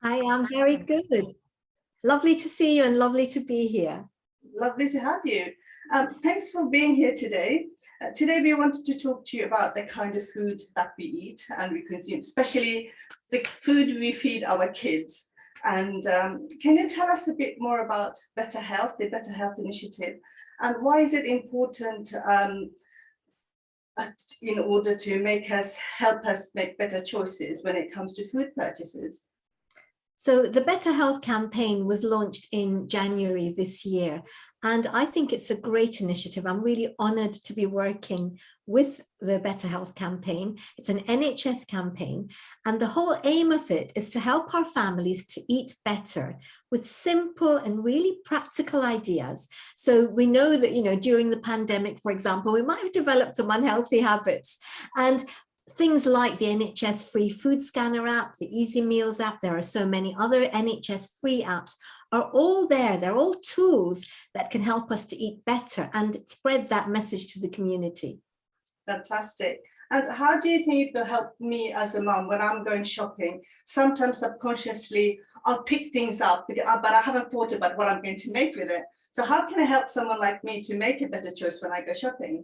I am very good. Lovely to see you and lovely to be here. Lovely to have you. Thanks for being here today. Today we wanted to talk to you about the kind of food that we eat and we consume, especially the food we feed our kids. And can you tell us a bit more about Better Health, the Better Health Initiative, and why is it important in order to help us make better choices when it comes to food purchases? So the Better Health campaign was launched in January this year, and I think it's a great initiative. I'm really honoured to be working with the Better Health campaign. It's an NHS campaign, and the whole aim of it is to help our families to eat better with simple and really practical ideas. So we know that, during the pandemic, for example, we might have developed some unhealthy habits, and things like the NHS Free Food Scanner App, the Easy Meals app, there are so many other NHS free apps, are all there. They're all tools that can help us to eat better and spread that message to the community. Fantastic. And how do you think it will help me as a mum when I'm going shopping? Sometimes subconsciously, I'll pick things up, but I haven't thought about what I'm going to make with it. So how can I help someone like me to make a better choice when I go shopping?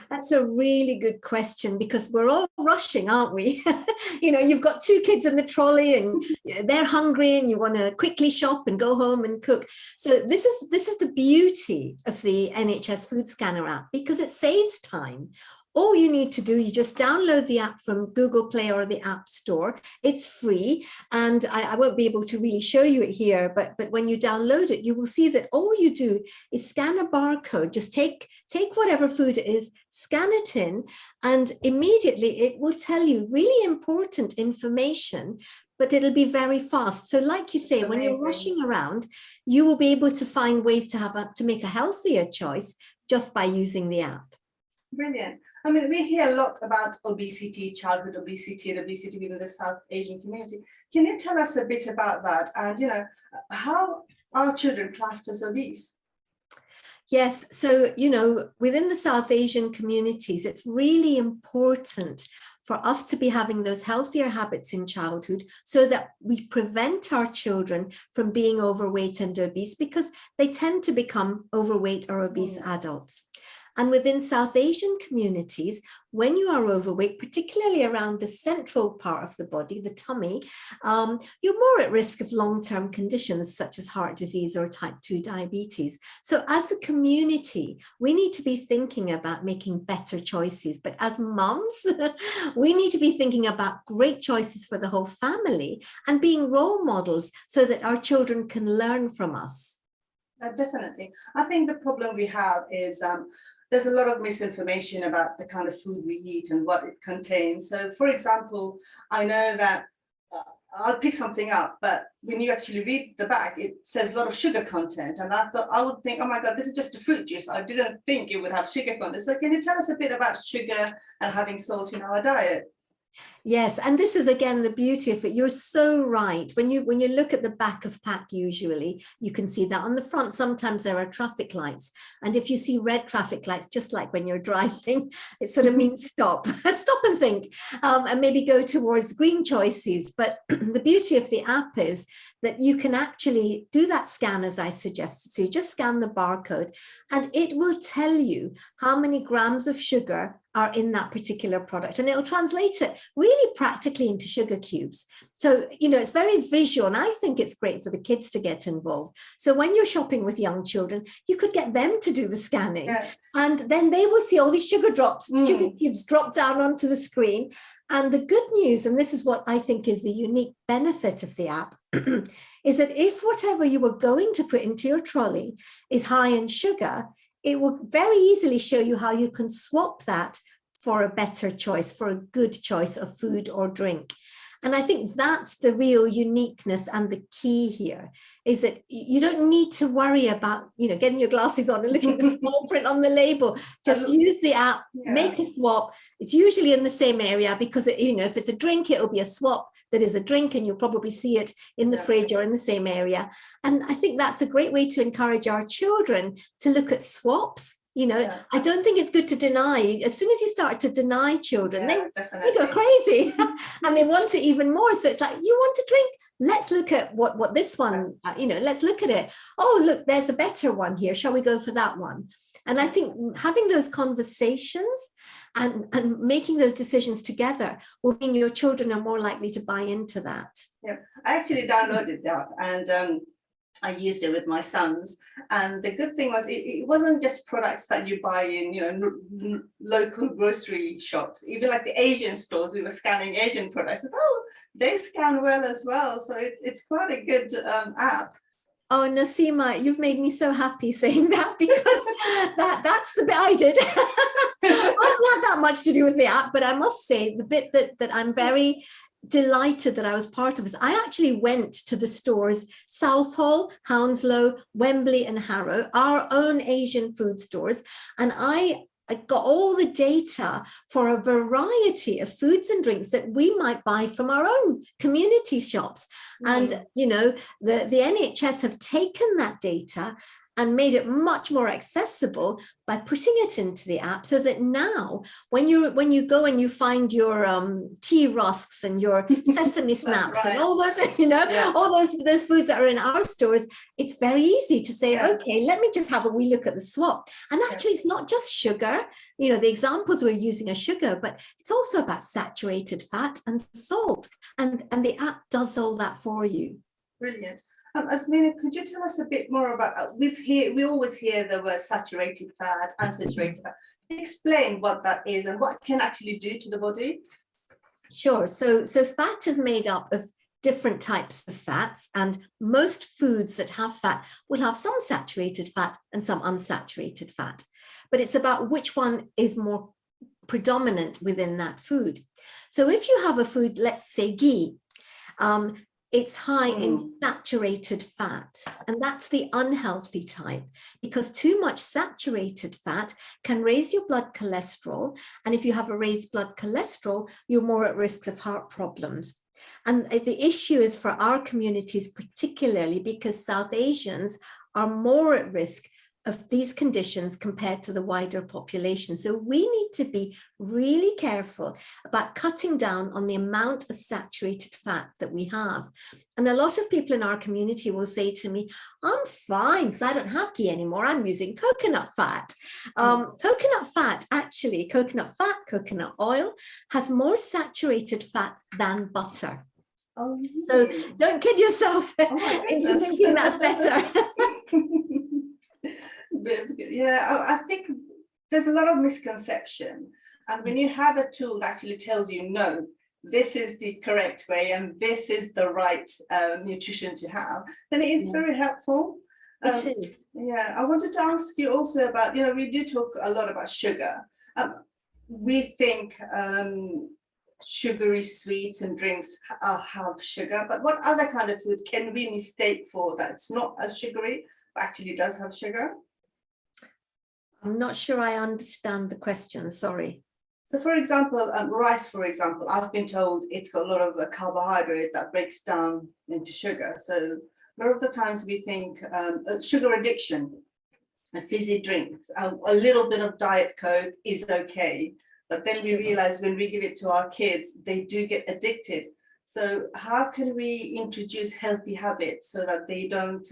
That's a really good question, because we're all rushing, aren't we? You've got two kids in the trolley and they're hungry and you want to quickly shop and go home and cook. So this is the beauty of the NHS Food Scanner app, because it saves time. All you need to do, you just download the app from Google Play or the App Store. It's free, and I won't be able to really show you it here, but when you download it, you will see that all you do is scan a barcode. Just take whatever food it is, scan it in, and immediately it will tell you really important information, but it'll be very fast. So like you say, when you're rushing around, you will be able to find ways to make a healthier choice just by using the app. Brilliant. I mean, we hear a lot about obesity, childhood obesity, and obesity within the South Asian community. Can you tell us a bit about that? And, how are children classed as obese? Yes, so, within the South Asian communities, it's really important for us to be having those healthier habits in childhood so that we prevent our children from being overweight and obese, because they tend to become overweight or obese adults. And within South Asian communities, when you are overweight, particularly around the central part of the body, the tummy, you're more at risk of long-term conditions such as heart disease or type 2 diabetes. So as a community, we need to be thinking about making better choices. But as mums, we need to be thinking about great choices for the whole family and being role models so that our children can learn from us. Definitely. I think the problem we have is there's a lot of misinformation about the kind of food we eat and what it contains. So, for example, I know that I'll pick something up, but when you actually read the back, it says a lot of sugar content. And I would think, oh my God, this is just a fruit juice. I didn't think it would have sugar content. So can you tell us a bit about sugar and having salt in our diet? Yes, and this is again the beauty of it. You're so right. When you look at the back of pack, usually you can see that. On the front, sometimes there are traffic lights, and if you see red traffic lights, just like when you're driving, it sort of means stop and think, and maybe go towards green choices. But the beauty of the app is that you can actually do that scan as I suggested. So you just scan the barcode and it will tell you how many grams of sugar are in that particular product, and it'll translate it really practically into sugar cubes. So, it's very visual, and I think it's great for the kids to get involved. So when you're shopping with young children, you could get them to do the scanning, and then they will see all these sugar sugar cubes drop down onto the screen. And the good news, and this is what I think is the unique benefit of the app, is that if whatever you were going to put into your trolley is high in sugar, it will very easily show you how you can swap that for a better choice, for a good choice of food or drink. And I think that's the real uniqueness and the key here, is that you don't need to worry about, getting your glasses on and looking at the small print on the label. Just use the app, make a swap. It's usually in the same area because, if it's a drink, it'll be a swap that is a drink, and you'll probably see it in the fridge or in the same area. And I think that's a great way to encourage our children to look at swaps. I don't think it's good to deny. As soon as you start to deny children, they go crazy and they want it even more. So it's like, you want a drink? let's look at what this one, let's look at it. Oh, look, there's a better one here. Shall we go for that one? And I think having those conversations and making those decisions together will mean your children are more likely to buy into that. Yeah, I actually downloaded that, and I used it with my sons. And the good thing was it wasn't just products that you buy in, local grocery shops, even like the Asian stores. We were scanning Asian products. Oh, they scan well as well. So it's quite a good app. Oh, Nasima, you've made me so happy saying that, because that's the bit I did. I don't have that much to do with the app, but I must say the bit that I'm very delighted that I was part of is I actually went to the stores, Southall, Hounslow, Wembley and Harrow, our own Asian food stores, and I got all the data for a variety of foods and drinks that we might buy from our own community shops. And, the NHS have taken that data and made it much more accessible by putting it into the app, so that now when you go and you find your tea rusks and your sesame snaps and all those, all those foods that are in our stores, it's very easy to say, okay, let me just have a wee look at the swap. And actually, it's not just sugar. The examples we're using are sugar, but it's also about saturated fat and salt. And the app does all that for you. Brilliant. Azmina, could you tell us a bit more about, we always hear the word saturated fat, unsaturated fat. Explain what that is and what it can actually do to the body. Sure. So fat is made up of different types of fats, and most foods that have fat will have some saturated fat and some unsaturated fat. But it's about which one is more predominant within that food. So if you have a food, let's say ghee, it's high in saturated fat, and that's the unhealthy type, because too much saturated fat can raise your blood cholesterol. And if you have a raised blood cholesterol, you're more at risk of heart problems. And the issue is for our communities, particularly because South Asians are more at risk of these conditions compared to the wider population. So we need to be really careful about cutting down on the amount of saturated fat that we have. And a lot of people in our community will say to me, I'm fine because I don't have ghee anymore. I'm using coconut fat. Coconut fat, actually, coconut fat, coconut oil has more saturated fat than butter. Oh, so don't kid yourself into thinking that's better. Yeah, I think there's a lot of misconception, and when you have a tool that actually tells you, no, this is the correct way and this is the right nutrition to have, then it is very helpful. It is. Yeah, I wanted to ask you also about, we do talk a lot about sugar. We think sugary sweets and drinks have sugar, but what other kind of food can we mistake for that it's not as sugary but actually does have sugar? I'm not sure I understand the question, sorry. So for example, rice, for example, I've been told it's got a lot of carbohydrate that breaks down into sugar. So a lot of the times we think sugar addiction, fizzy drinks, a little bit of Diet Coke is okay. But then we realize when we give it to our kids, they do get addicted. So how can we introduce healthy habits so that they don't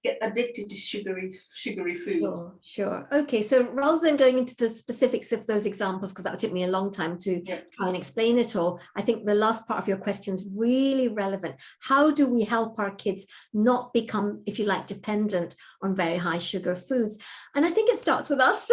get addicted to sugary food? Sure. Okay, so rather than going into the specifics of those examples, because that would take me a long time to try and explain it all, I think the last part of your question is really relevant. How do we help our kids not become, if you like, dependent on very high sugar foods? And I think it starts with us.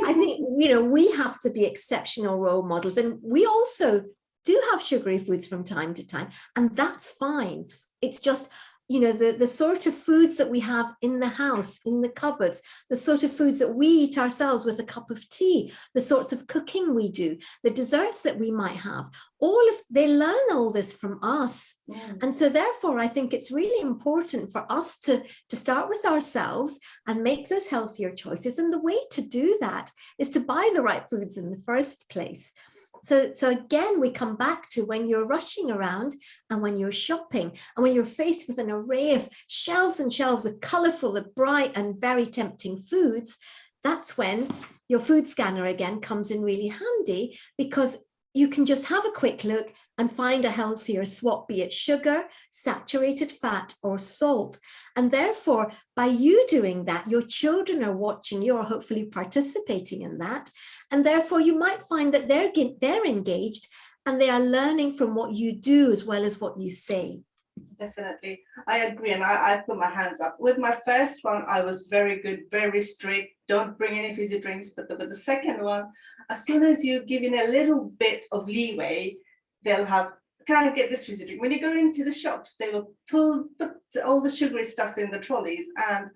I think, we have to be exceptional role models, and we also do have sugary foods from time to time, and that's fine. It's just, the sort of foods that we have in the house, in the cupboards, the sort of foods that we eat ourselves with a cup of tea, the sorts of cooking we do, the desserts that we might have, they learn all this from us. And so therefore, I think it's really important for us to start with ourselves and make those healthier choices. And the way to do that is to buy the right foods in the first place. So again, we come back to when you're rushing around and when you're shopping and when you're faced with an array of shelves and shelves of colorful, of bright and very tempting foods, that's when your food scanner again comes in really handy, because you can just have a quick look and find a healthier swap, be it sugar, saturated fat, or salt. And therefore, by you doing that, your children are watching you or hopefully participating in that. And therefore, you might find that they're engaged and they are learning from what you do as well as what you say. Definitely, I agree, and I put my hands up. With my first one, I was very good, very strict. Don't bring any fizzy drinks. But the second one, as soon as you give in a little bit of leeway, they'll have, can I get this fizzy drink? When you go into the shops, they will put all the sugary stuff in the trolleys, and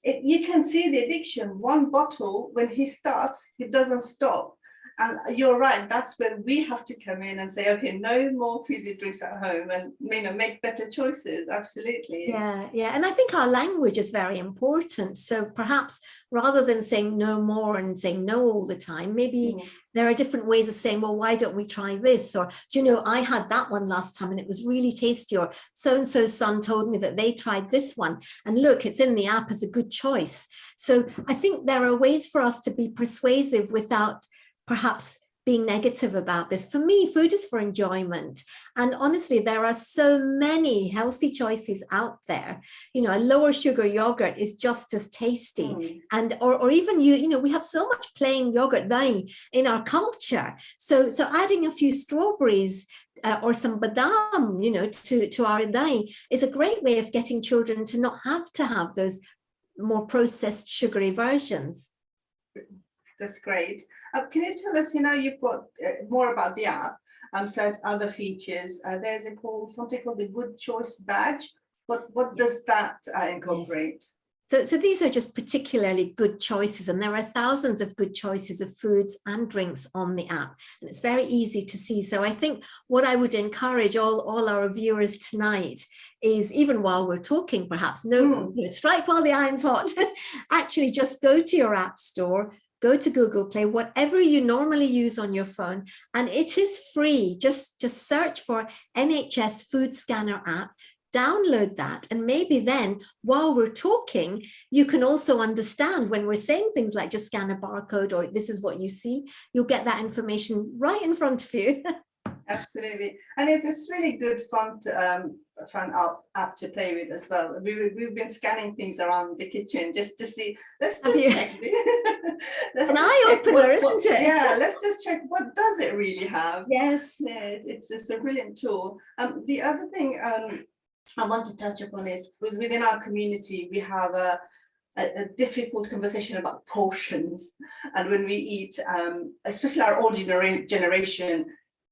you can see the addiction. One bottle, when he starts, he doesn't stop. And you're right, that's when we have to come in and say, okay, no more fizzy drinks at home, and make better choices. Absolutely. Yeah, yeah. And I think our language is very important. So perhaps rather than saying no more and saying no all the time, maybe there are different ways of saying, well, why don't we try this? Or, do you know, I had that one last time and it was really tasty. Or so-and-so's son told me that they tried this one. And look, it's in the app as a good choice. So I think there are ways for us to be persuasive without perhaps being negative about this. For me, food is for enjoyment. And honestly, there are so many healthy choices out there. You know, a lower sugar yogurt is just as tasty. And, or even we have so much plain yogurt now in our culture. So adding a few strawberries or some badam, to our dai is a great way of getting children to not have to have those more processed sugary versions. That's great. Can you tell us, you've got more about the app, said other features. There's something called the Good Choice Badge. What does that incorporate? Yes. So these are just particularly good choices, and there are thousands of good choices of foods and drinks on the app, and it's very easy to see. So I think what I would encourage all our viewers tonight is, even while we're talking, perhaps strike while the iron's hot. Actually, just go to your app store, go to Google Play, whatever you normally use on your phone, and it is free. Just search for NHS Food Scanner App, download that, and maybe then while we're talking, you can also understand when we're saying things like just scan a barcode or this is what you see, you'll get that information right in front of you. Absolutely, and it's really good fun app to play with as well. We've been scanning things around the kitchen just to see. Let's just check. An eye opener, isn't it? Yeah, let's just check what does it really have. Yes, yeah, it's a brilliant tool. The other thing I want to touch upon is within our community we have a difficult conversation about portions, and when we eat, especially our older generation.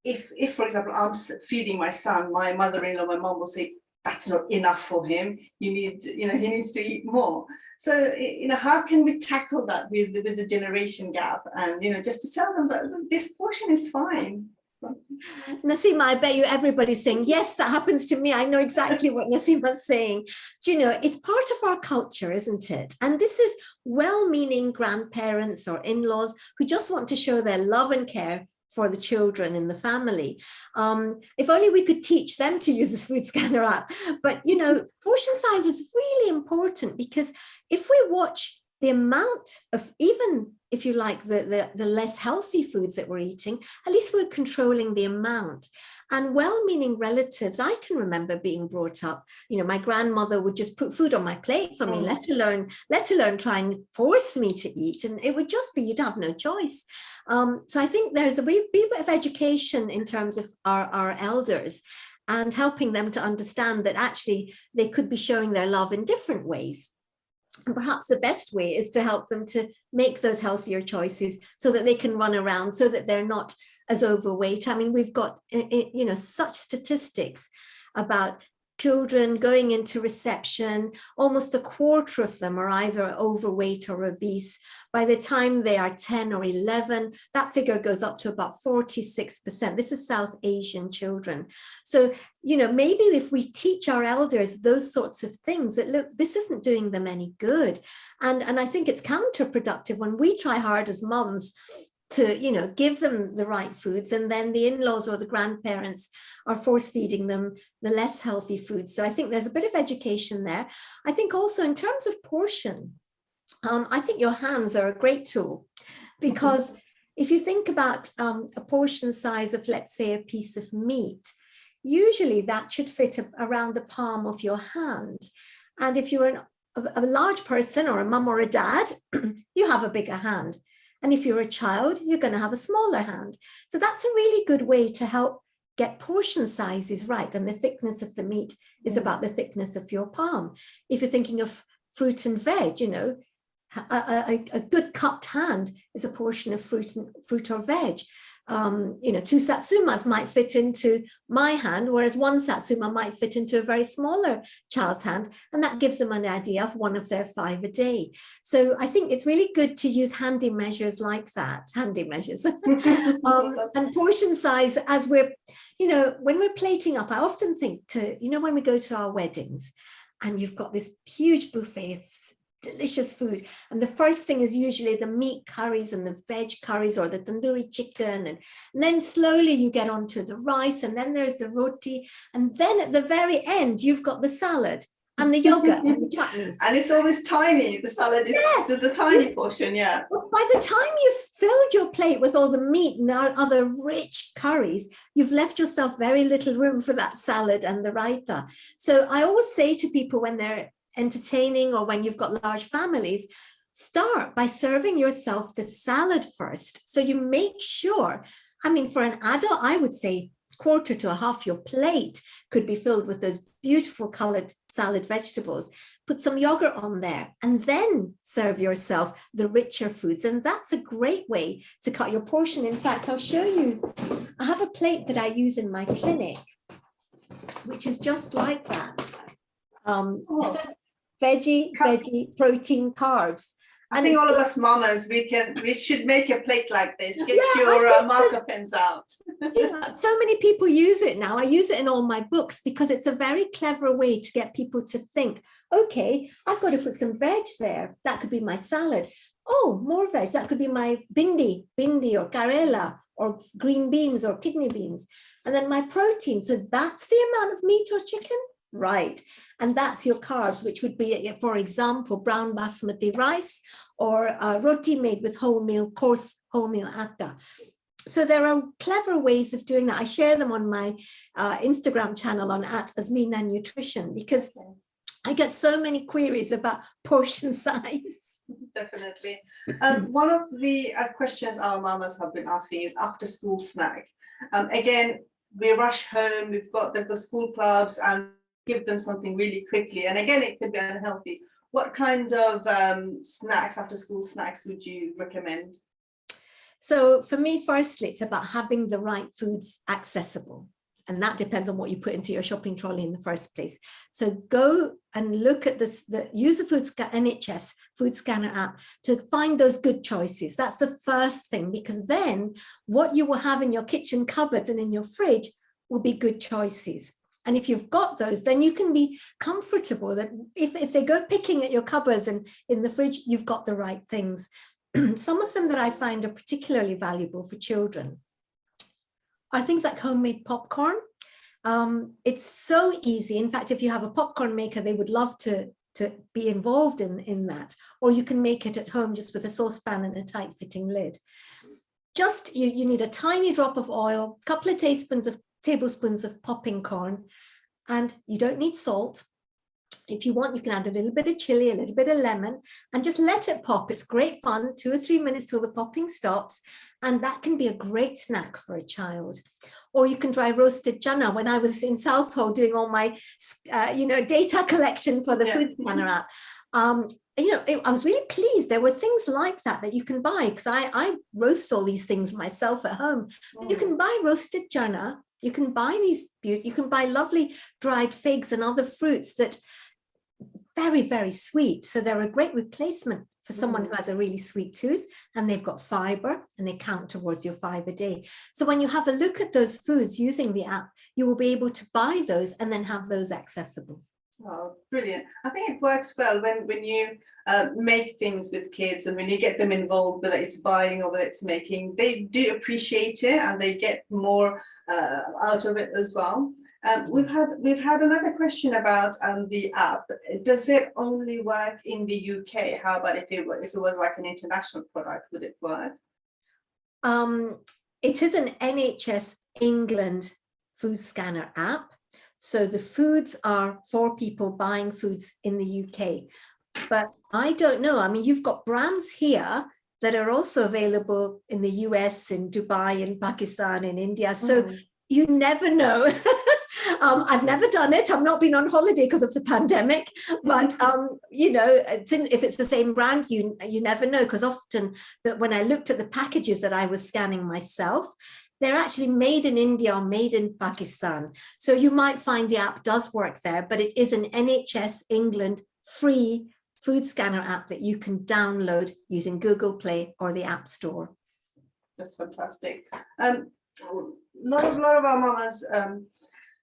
If, for example, I'm feeding my son, my mother-in-law, my mom will say, that's not enough for him. He needs to eat more. So, how can we tackle that with the generation gap? And, just to tell them that this portion is fine. Nasima, I bet you everybody's saying, yes, that happens to me. I know exactly what Nasima's saying. Do it's part of our culture, isn't it? And this is well-meaning grandparents or in-laws who just want to show their love and care for the children in the family. If only we could teach them to use this food scanner app. But, portion size is really important, because if we watch the amount of, even if you like, the less healthy foods that we're eating, at least we're controlling the amount. And well-meaning relatives, I can remember being brought up, my grandmother would just put food on my plate for me, let alone try and force me to eat. And it would just be, you'd have no choice. So I think there's a wee bit of education in terms of our elders, and helping them to understand that actually they could be showing their love in different ways. And perhaps the best way is to help them to make those healthier choices so that they can run around, so that they're not as overweight. I mean, we've got, such statistics about children going into reception. Almost a quarter of them are either overweight or obese. By the time they are 10 or 11, that figure goes up to about 46%. This is South Asian children. So, maybe if we teach our elders those sorts of things, that look, this isn't doing them any good. And I think it's counterproductive when we try hard as mums to, give them the right foods, and then the in-laws or the grandparents are force feeding them the less healthy foods. So I think there's a bit of education there. I think also in terms of portion, I think your hands are a great tool, because if you think about a portion size of, let's say, a piece of meat, usually that should fit around the palm of your hand. And if you're a large person or a mum or a dad, you have a bigger hand. And if you're a child, you're going to have a smaller hand. So that's a really good way to help get portion sizes right. And the thickness of the meat is about the thickness of your palm. If you're thinking of fruit and veg, you know, a good cupped hand is a portion of fruit or veg. You know, 2 satsumas might fit into my hand, whereas 1 satsuma might fit into a very smaller child's hand, and that gives them an idea of 1 of their 5 a day. So I think it's really good to use handy measures like that, handy measures. And portion size, as we're, you know, when we're plating up, I often think to, you know, when we go to our weddings and you've got this huge buffet of delicious food, and the first thing is usually the meat curries and the veg curries or the tandoori chicken, and then slowly you get onto the rice, and then there's the roti, and then at the very end you've got the salad and the yogurt and the chutneys. And it's always tiny. The salad is the tiny portion, yeah. By the time you've filled your plate with all the meat and other rich curries, you've left yourself very little room for that salad and the raita. So I always say to people when they're entertaining or when you've got large families, start by serving yourself the salad first. So you make sure, I mean, for an adult, I would say 1/4 to 1/2 your plate could be filled with those beautiful colored salad vegetables. Put some yogurt on there and then serve yourself the richer foods. And that's a great way to cut your portion. In fact, I'll show you, I have a plate that I use in my clinic, which is just like that. Veggie, protein, carbs. I think all of us mamas, we should make a plate like this. Get your marker pens out. You know, so many people use it now. I use it in all my books because it's a very clever way to get people to think, okay, I've got to put some veg there. That could be my salad. Oh, more veg. That could be my bindi or karela or green beans or kidney beans. And then my protein. So that's the amount of meat or chicken. Right. And that's your carbs, which would be, for example, brown basmati rice or roti made with coarse wholemeal atta. So there are clever ways of doing that. I share them on my Instagram channel on @Azmina Nutrition, because I get so many queries about portion size. Definitely. One of the questions our mamas have been asking is after school snack. Again, we rush home, they've got school clubs and give them something really quickly. And again, it could be unhealthy. What kind of snacks, after school snacks, would you recommend? So for me, firstly, it's about having the right foods accessible. And that depends on what you put into your shopping trolley in the first place. So go and look at this, use the NHS Food Scanner app to find those good choices. That's the first thing, because then what you will have in your kitchen cupboards and in your fridge will be good choices. And if you've got those, then you can be comfortable that if they go picking at your cupboards and in the fridge, you've got the right things. Some of them that I find are particularly valuable for children are things like homemade popcorn. It's so easy. In fact, if you have a popcorn maker, they would love to be involved in that. Or you can make it at home just with a saucepan and a tight fitting lid. Just, you need a tiny drop of oil, a couple of tablespoons of popping corn, and you don't need salt. If you want, you can add a little bit of chili, a little bit of lemon, and just let it pop. It's great fun, 2 or 3 minutes till the popping stops, and that can be a great snack for a child. Or you can dry roasted chana. When I was in Southall doing all my, data collection for the Food Scanner app, I was really pleased. There were things like that you can buy, because I roast all these things myself at home. You can buy roasted chana. You can buy you can buy lovely dried figs and other fruits that very, very sweet. So they're a great replacement for someone who has a really sweet tooth, and they've got fiber and they count towards your 5 a day. So when you have a look at those foods using the app, you will be able to buy those and then have those accessible. Oh, brilliant. I think it works well when you make things with kids, and when you get them involved, whether it's buying or whether it's making, they do appreciate it and they get more out of it as well. We've had another question about the app. Does it only work in the UK? How about if it was like an international product, would it work? It is an NHS England food scanner app. So the foods are for people buying foods in the UK. But I don't know. I mean, you've got brands here that are also available in the US, in Dubai, in Pakistan, in India. So you never know. I've never done it. I've not been on holiday because of the pandemic. But, you know, if it's the same brand, you never know. Because often that when I looked at the packages that I was scanning myself, they're actually made in India or made in Pakistan. So you might find the app does work there, but it is an NHS England free food scanner app that you can download using Google Play or the App Store. That's fantastic. A lot of our mamas,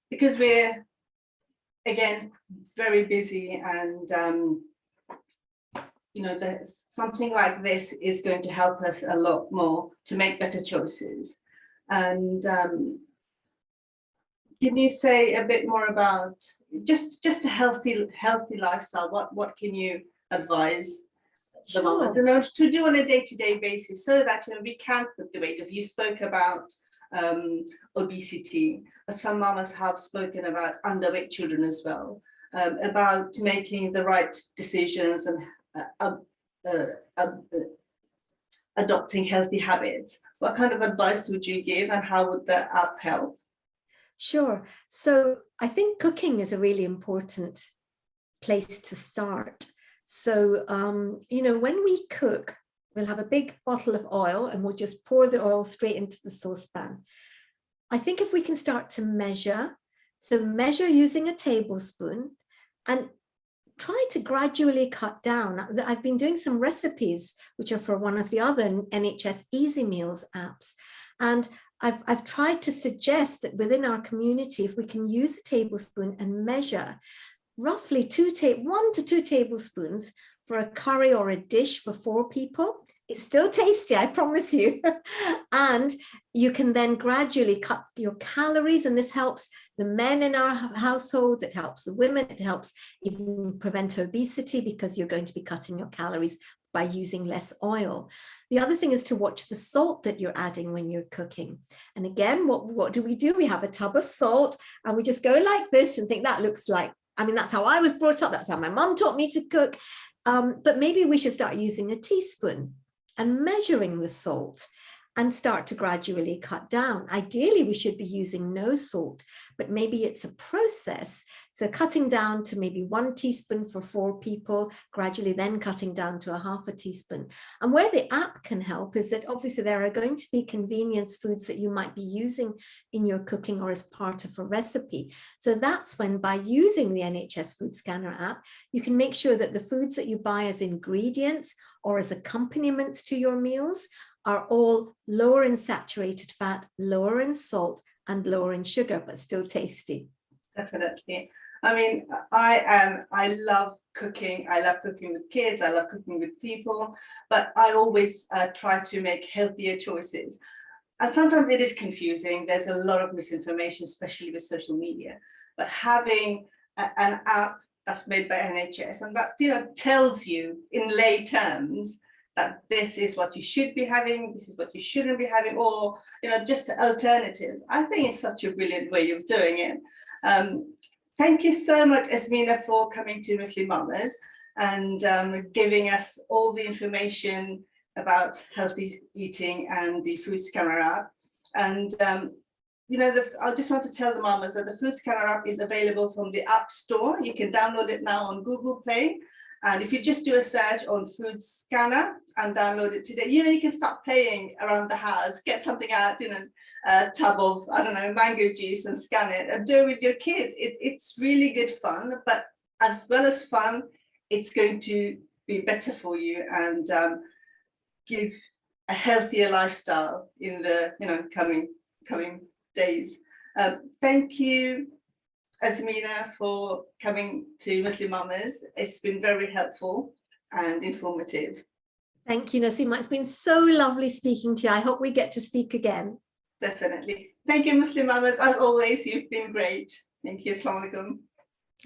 because we're, again, very busy, and you know, something like this is going to help us a lot more to make better choices. And can you say a bit more about just a healthy lifestyle? What can you advise the mamas to do on a day-to-day basis, so that, you know, we can put the weight off? You spoke about obesity, but some mamas have spoken about underweight children as well, about making the right decisions and adopting healthy habits. What kind of advice would you give, and how would the app help? Sure. So I think cooking is a really important place to start. So, you know, when we cook, we'll have a big bottle of oil and we'll just pour the oil straight into the saucepan. I think if we can start to measure, so measure using a tablespoon and try to gradually cut down. I've been doing some recipes, which are for one of the other NHS Easy Meals apps. And I've tried to suggest that within our community, if we can use a tablespoon and measure roughly 1 to 2 tablespoons for a curry or a dish for 4 people, it's still tasty, I promise you. And you can then gradually cut your calories, and this helps the men in our households, it helps the women, it helps even prevent obesity, because you're going to be cutting your calories by using less oil. The other thing is to watch the salt that you're adding when you're cooking. And again, what do? We have a tub of salt and we just go like this and think that looks like, I mean, that's how I was brought up. That's how my mum taught me to cook. But maybe we should start using a teaspoon and measuring the salt and start to gradually cut down. Ideally, we should be using no salt, but maybe it's a process. So cutting down to maybe 1 teaspoon for 4 people, gradually then cutting down to a half a teaspoon. And where the app can help is that obviously there are going to be convenience foods that you might be using in your cooking or as part of a recipe. So that's when, by using the NHS Food Scanner app, you can make sure that the foods that you buy as ingredients or as accompaniments to your meals are all lower in saturated fat, lower in salt, and lower in sugar, but still tasty. Definitely. I mean, I love cooking. I love cooking with kids. I love cooking with people, but I always try to make healthier choices. And sometimes it is confusing. There's a lot of misinformation, especially with social media. But having an app that's made by NHS and that, you know, tells you in lay terms that this is what you should be having, this is what you shouldn't be having, or, you know, just alternatives. I think it's such a brilliant way of doing it. Thank you so much, Azmina, for coming to Muslim Mamas and giving us all the information about healthy eating and the Food Scanner app. And you know, I just want to tell the mamas that the Food Scanner app is available from the App Store. You can download it now on Google Play. And if you just do a search on Food Scanner and download it today, you know, you can start playing around the house, get something out, you know, a tub of, I don't know, mango juice and scan it and do it with your kids. It's really good fun, but as well as fun, it's going to be better for you and give a healthier lifestyle in the, you know, coming days. Thank you, Azmina, for coming to Muslim Mamas. It's been very helpful and informative. Thank you, Nasima. It's been so lovely speaking to you. I hope we get to speak again. Definitely. Thank you, Muslim Mamas. As always, you've been great. Thank you. Assalamu alaikum.